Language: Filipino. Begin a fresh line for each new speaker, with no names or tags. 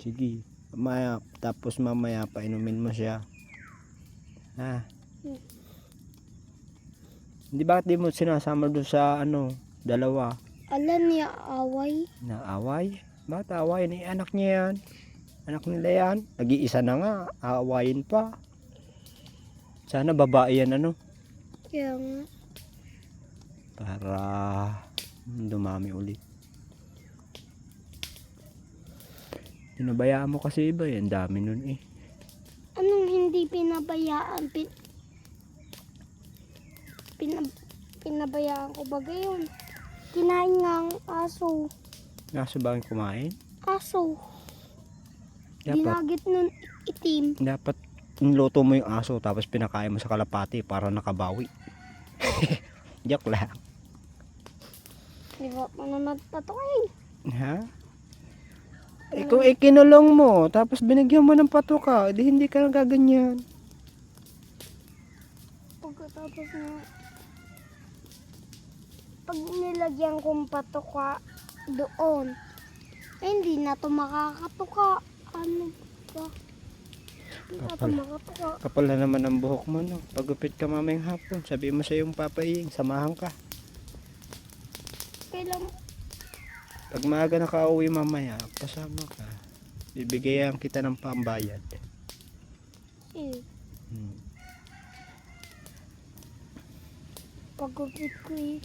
Sige. Tapos mamaya painumin mo siya. Ha? Hindi, bakit di mo sinasama doon sa dalawa?
Alam niya away.
Naaway? Bakit aawayin? Anak niya yan. Anak nila yan. Nag-iisa na nga. Aawayin pa. Sana babae yan
Kaya nga.
Para dumami ulit. Pinabayaan mo kasi iba yan. Dami nun eh.
Anong hindi pinabayaan? Pinabayaan ko ba gayon? Kinain nga ang aso.
Aso ba ang kumain?
Aso.
Dapat,
Dinagit nun itim.
dapat niluto mo yung aso tapos pinakain mo sa kalapati para nakabawi. Joke lang.
Di ba pa naman patukin?
Ha? Kung ikinulong mo tapos binigyan mo ng patuka, di hindi ka gaganyan.
Pagkatapos na pag nilagyan kong patuka doon, eh, hindi na to makakatuka. Ano ba? Hindi na to makatuka.
Kapal na naman ang buhok mo, no? Pagupit ka mamayang hapon, sabi mo sa yung papaying, samahan ka.
Kailan?
Pag maaga nakauwi mamaya, pasama ka. Bibigyan kita ng pambayad.
Eh,
Hmm.
pagupit ko eh.